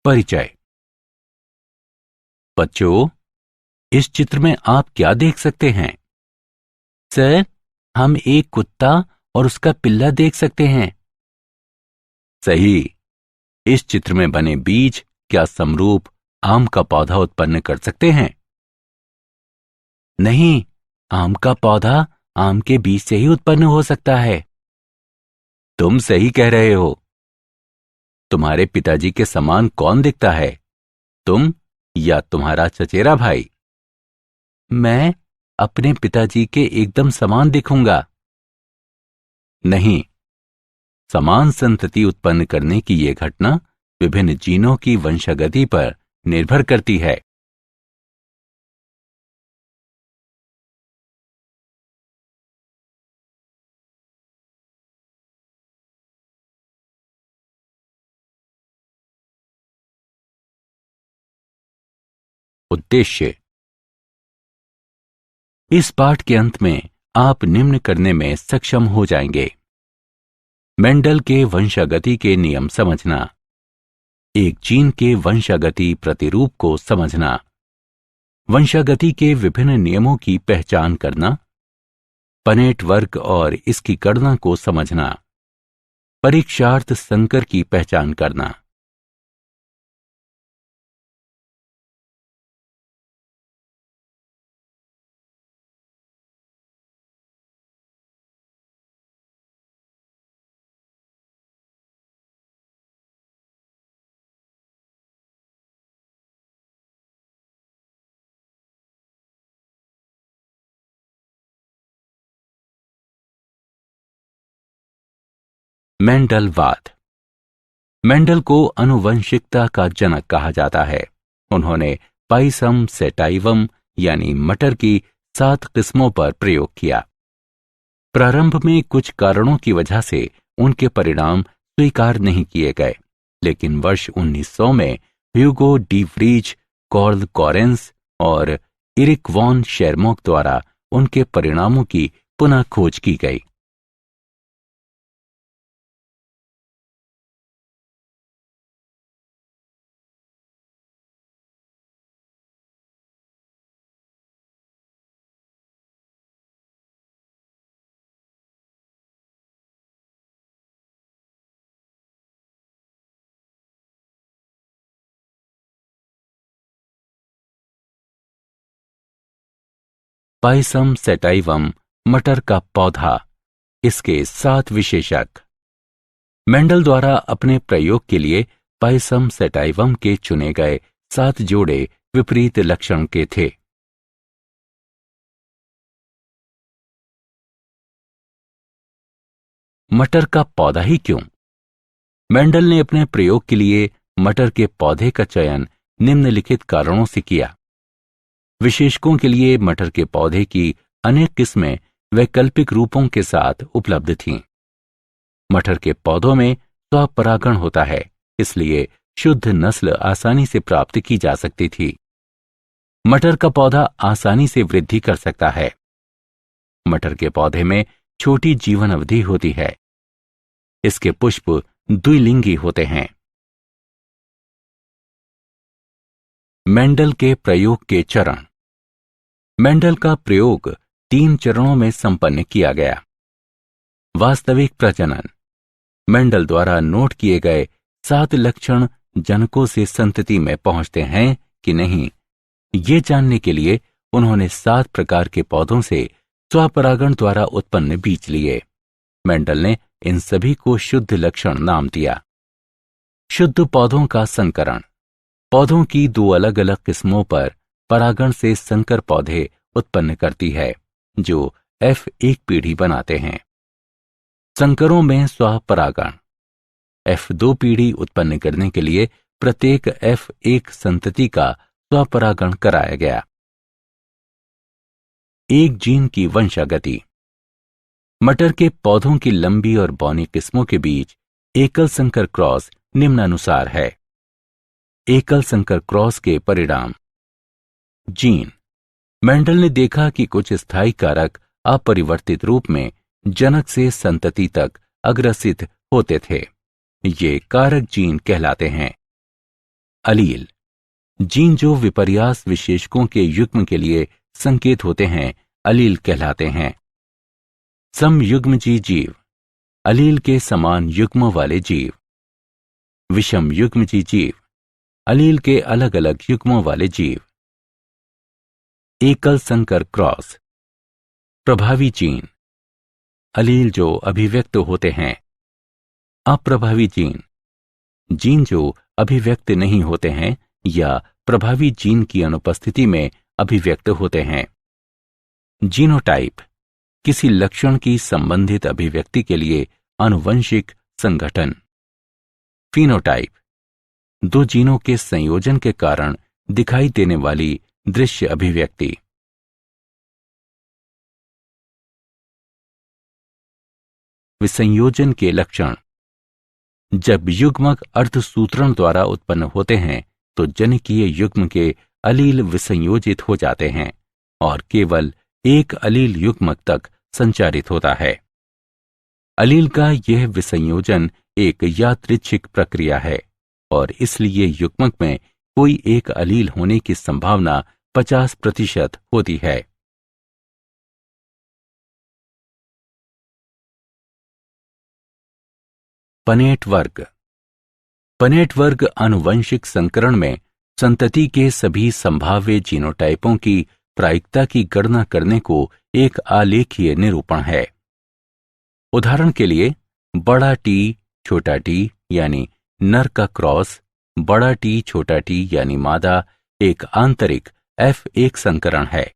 परिचय। बच्चों, इस चित्र में आप क्या देख सकते हैं? सर, हम एक कुत्ता और उसका पिल्ला देख सकते हैं। सही। इस चित्र में बने बीज क्या समरूप आम का पौधा उत्पन्न कर सकते हैं? नहीं, आम का पौधा आम के बीज से ही उत्पन्न हो सकता है। तुम सही कह रहे हो। तुम्हारे पिताजी के समान कौन दिखता है, तुम या तुम्हारा चचेरा भाई? मैं अपने पिताजी के एकदम समान दिखूंगा। नहीं, समान संतति उत्पन्न करने की यह घटना विभिन्न जीनों की वंशागति पर निर्भर करती है। उद्देश्य। इस पाठ के अंत में आप निम्न करने में सक्षम हो जाएंगे: मेंडल के वंशागति के नियम समझना, एक जीन के वंशागति प्रतिरूप को समझना, वंशागति के विभिन्न नियमों की पहचान करना, पनेट वर्ग और इसकी गणना को समझना, परीक्षार्थ संकर की पहचान करना। मेंडलवाद। मेंडल को आनुवंशिकता का जनक कहा जाता है। उन्होंने पाइसम सेटाइवम यानी मटर की 7 किस्मों पर प्रयोग किया। प्रारंभ में कुछ कारणों की वजह से उनके परिणाम स्वीकार नहीं किए गए, लेकिन वर्ष 1900 में Hugo de Vries, curl Correns और इरिक वॉन शेरमॉक द्वारा उनके परिणामों की पुनः खोज की गई। पाइसम सेटाइवम मटर का पौधा, इसके 7 विशेषक। मेंडल द्वारा अपने प्रयोग के लिए पाइसम सेटाइवम के चुने गए 7 जोड़े विपरीत लक्षण के थे। मटर का पौधा ही क्यों? मेंडल ने अपने प्रयोग के लिए मटर के पौधे का चयन निम्नलिखित कारणों से किया। विशेषकों के लिए मटर के पौधे की अनेक किस्में वैकल्पिक रूपों के साथ उपलब्ध थीं। मटर के पौधों में स्वपरागण होता है, इसलिए शुद्ध नस्ल आसानी से प्राप्त की जा सकती थी। मटर का पौधा आसानी से वृद्धि कर सकता है। मटर के पौधे में छोटी जीवन अवधि होती है। इसके पुष्प द्विलिंगी होते हैं। मेंडल के प्रयोग के चरण। मेंडल का प्रयोग 3 चरणों में संपन्न किया गया। वास्तविक प्रजनन। मेंडल द्वारा नोट किए गए 7 लक्षण जनकों से संतति में पहुंचते हैं कि नहीं, ये जानने के लिए उन्होंने 7 प्रकार के पौधों से स्वपरागण द्वारा उत्पन्न बीज लिए। मेंडल ने इन सभी को शुद्ध लक्षण नाम दिया। शुद्ध पौधों का संकरण। पौधों की 2 अलग अलग किस्मों पर परागण से संकर पौधे उत्पन्न करती है, जो F1 पीढ़ी बनाते हैं। संकरों में स्वपरागण। F2 पीढ़ी उत्पन्न करने के लिए प्रत्येक F1 संतति का स्वपरागण कराया गया। एक जीन की वंशागति। मटर के पौधों की लंबी और बौनी किस्मों के बीच एकल संकर क्रॉस निम्नानुसार है। एकल संकर क्रॉस के परिणाम। जीन। मेंडल ने देखा कि कुछ स्थायी कारक अपरिवर्तित रूप में जनक से संतति तक अग्रसित होते थे। ये कारक जीन कहलाते हैं। अलील, जीन जो विपर्यास विशेषकों के युग्म के लिए संकेत होते हैं, अलील कहलाते हैं। समयुग्मजी जीव, अलील के समान युग्म वाले जीव। विषम युग्मजी जीव, अलील के अलग अलग युग्मों वाले जीव। एकल संकर क्रॉस, प्रभावी जीन, अलील जो अभिव्यक्त होते हैं। अप्रभावी जीन, जीन जो अभिव्यक्त नहीं होते हैं या प्रभावी जीन की अनुपस्थिति में अभिव्यक्त होते हैं। जीनोटाइप, किसी लक्षण की संबंधित अभिव्यक्ति के लिए आनुवंशिक संगठन। फिनोटाइप, दो जीनों के संयोजन के कारण दिखाई देने वाली दृश्य अभिव्यक्ति। विसंयोजन के लक्षण, जब युग्मक अर्धसूत्रण द्वारा उत्पन्न होते हैं तो जनिकीय युग्म के अलील विसंयोजित हो जाते हैं और केवल एक अलील युग्मक तक संचारित होता है। अलील का यह विसंयोजन एक यादृच्छिक प्रक्रिया है और इसलिए युग्मक में कोई एक अलील होने की संभावना 50% होती है। पनेट वर्ग, पनेट वर्ग आनुवंशिक संकरण में संतति के सभी संभाव्य जीनोटाइपों की प्रायिकता की गणना करने को एक आलेखीय निरूपण है। उदाहरण के लिए बड़ा टी छोटा टी यानी नर का क्रॉस, बड़ा टी छोटा टी यानी मादा एक आंतरिक F1 संकरण है।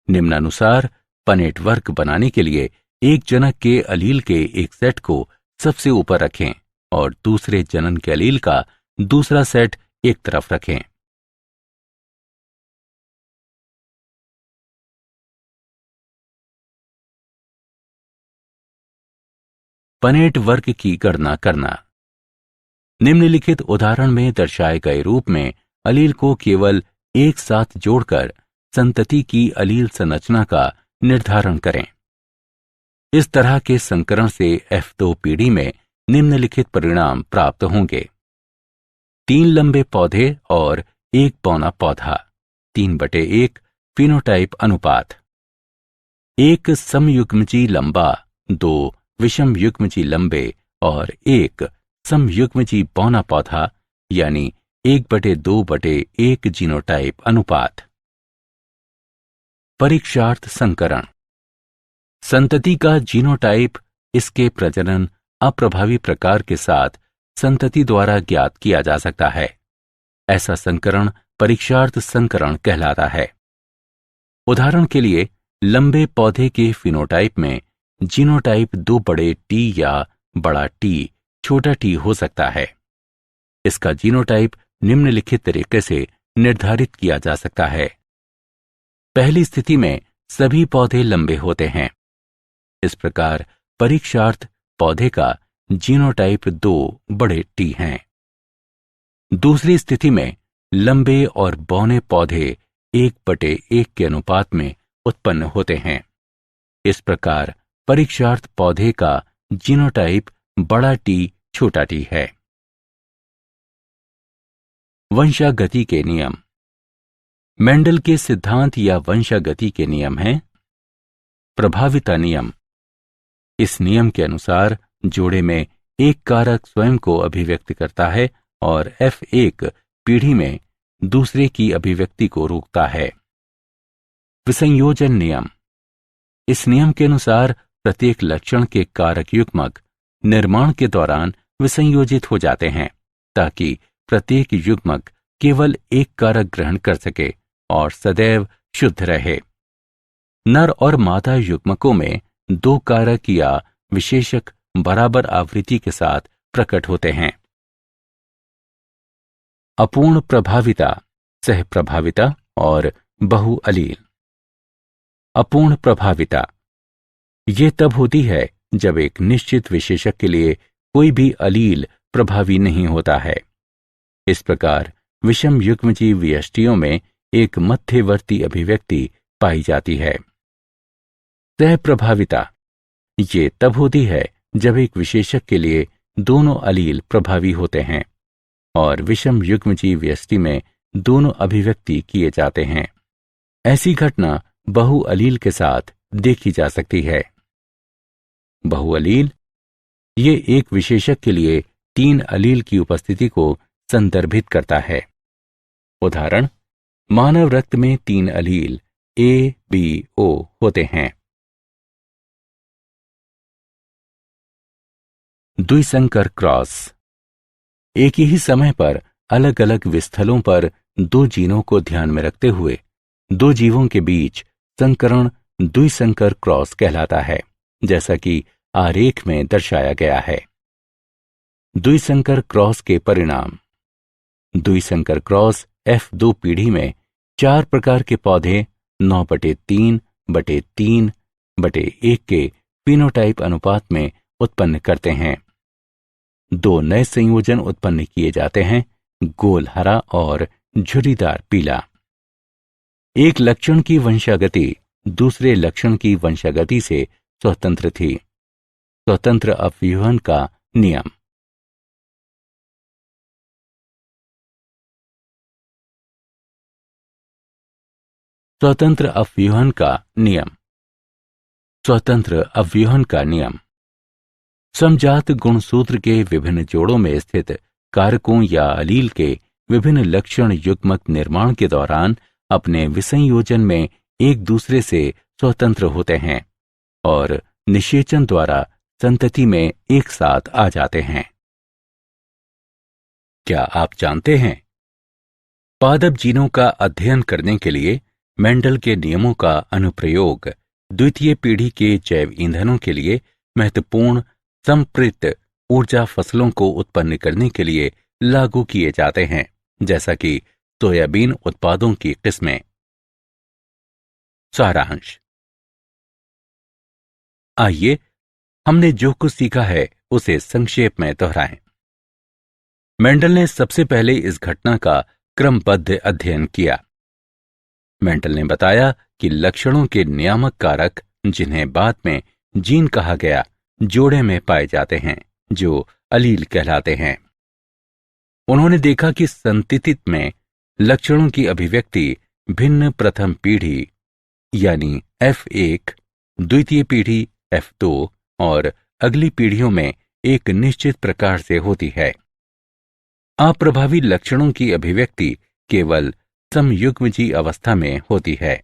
निम्नानुसार पनेट वर्ग बनाने के लिए एक जनक के अलील के एक सेट को सबसे ऊपर रखें और दूसरे जनन के अलील का दूसरा सेट एक तरफ रखें। पनेट वर्ग की गणना करना। निम्नलिखित उदाहरण में दर्शाए गए रूप में अलील को केवल एक साथ जोड़कर संतति की अलील संरचना का निर्धारण करें। इस तरह के संकरण से F2 पीढ़ी में निम्नलिखित परिणाम प्राप्त होंगे। 3 लंबे पौधे और 1 पौना पौधा, 3/1 फिनोटाइप अनुपात। 1 समयुग्मजी लंबा, 2 विषम युग्मजी लंबे और 1 समयुग्मजी पौना पौधा यानी 1/2/1 जीनोटाइप अनुपात। परीक्षार्थ संकरण, संतति का जीनोटाइप इसके प्रजनन अप्रभावी प्रकार के साथ संतति द्वारा ज्ञात किया जा सकता है। ऐसा संकरण परीक्षार्थ संकरण कहलाता है। उदाहरण के लिए लंबे पौधे के फिनोटाइप में जीनोटाइप 2 बड़े टी या बड़ा टी छोटा टी हो सकता है। इसका जीनोटाइप निम्नलिखित तरीके से निर्धारित किया जा सकता है। पहली स्थिति में सभी पौधे लंबे होते हैं। इस प्रकार परीक्षार्थ पौधे का जीनोटाइप 2 बड़े टी हैं। दूसरी स्थिति में लंबे और बौने पौधे 1/1 के अनुपात में उत्पन्न होते हैं। इस प्रकार परीक्षार्थ पौधे का जीनोटाइप बड़ा टी छोटा टी है। वंशागति के नियम। मेंडल के सिद्धांत या वंशागति के नियम हैं। प्रभाविता नियम, इस नियम के अनुसार जोड़े में एक कारक स्वयं को अभिव्यक्त करता है और F1 पीढ़ी में दूसरे की अभिव्यक्ति को रोकता है। विसंयोजन नियम, इस नियम के अनुसार प्रत्येक लक्षण के कारक युग्मक निर्माण के दौरान विसंयोजित हो जाते हैं ताकि प्रत्येक युग्मक केवल एक कारक ग्रहण कर सके और सदैव शुद्ध रहे। नर और मादा युग्मकों में 2 कारक या विशेषक बराबर आवृत्ति के साथ प्रकट होते हैं। अपूर्ण प्रभाविता, सह प्रभाविता और बहुअलील। अपूर्ण प्रभाविता ये तब होती है जब एक निश्चित विशेषक के लिए कोई भी अलील प्रभावी नहीं होता है। इस प्रकार विषम युग्मजीव व्यष्टियों में एक मध्यवर्ती अभिव्यक्ति पाई जाती है। सह प्रभाविता ये तब होती है जब एक विशेषक के लिए दोनों अलील प्रभावी होते हैं और विषम युग्मजीव व्यष्टि में दोनों अभिव्यक्ति किए जाते हैं। ऐसी घटना बहुअलील के साथ देखी जा सकती है। बहुअलील ये एक विशेषक के लिए 3 अलील की उपस्थिति को संदर्भित करता है। उदाहरण, मानव रक्त में 3 अलील ए, बी, ओ होते हैं। द्विसंकर क्रॉस एक ही समय पर अलग अलग विस्थलों पर 2 जीनों को ध्यान में रखते हुए 2 जीवों के बीच संकरण द्विसंकर क्रॉस कहलाता है, जैसा कि आरेख में दर्शाया गया है। द्विसंकर क्रॉस के परिणाम। द्विसंकर क्रॉस F2 पीढ़ी में 4 प्रकार के पौधे 9/3/3/1 के फिनोटाइप अनुपात में उत्पन्न करते हैं। 2 नए संयोजन उत्पन्न किए जाते हैं, गोल हरा और झुर्रीदार पीला। एक लक्षण की वंशागति दूसरे लक्षण की वंशागति से स्वतंत्र थी। स्वतंत्र अपव्यूहन का नियम। स्वतंत्र अपव्यूहन का नियम। स्वतंत्र अपव्यूहन का नियम समजात गुणसूत्र के विभिन्न जोड़ों में स्थित कारकों या अलील के विभिन्न लक्षण युग्मक निर्माण के दौरान अपने विसंयोजन में एक दूसरे से स्वतंत्र होते हैं और निषेचन द्वारा संतति में एक साथ आ जाते हैं। क्या आप जानते हैं, पादप जीनों का अध्ययन करने के लिए मेंडल के नियमों का अनुप्रयोग द्वितीय पीढ़ी के जैव ईंधनों के लिए महत्वपूर्ण संपृक्त ऊर्जा फसलों को उत्पन्न करने के लिए लागू किए जाते हैं, जैसा कि सोयाबीन उत्पादों की किस्में। सारांश। आइए हमने जो कुछ सीखा है उसे संक्षेप में दोहराएं। मेंडल ने सबसे पहले इस घटना का क्रमबद्ध अध्ययन किया। मेंडल ने बताया कि लक्षणों के नियामक कारक, जिन्हें बाद में जीन कहा गया, जोड़े में पाए जाते हैं, जो अलील कहलाते हैं। उन्होंने देखा कि संतति में लक्षणों की अभिव्यक्ति भिन्न प्रथम पीढ़ी यानी F1, द्वितीय पीढ़ी F2 और अगली पीढ़ियों में एक निश्चित प्रकार से होती है। अप्रभावी लक्षणों की अभिव्यक्ति केवल समयुग्मजी अवस्था में होती है।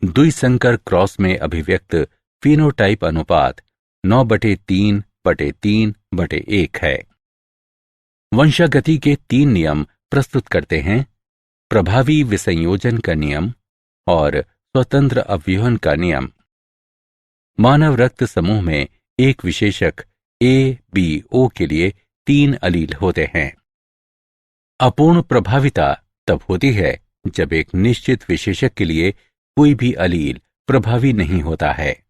द्विसंकर क्रॉस में अभिव्यक्त फिनोटाइप अनुपात 9/3/3/1 है। वंशागति के 3 नियम प्रस्तुत करते हैं: प्रभावी विसंयोजन का नियम और स्वतंत्र अपव्यूहन का नियम। मानव रक्त समूह में एक विशेषक A-B-O के लिए 3 अलील होते हैं। अपूर्ण प्रभाविता तब होती है जब एक निश्चित विशेषक के लिए कोई भी अलील प्रभावी नहीं होता है।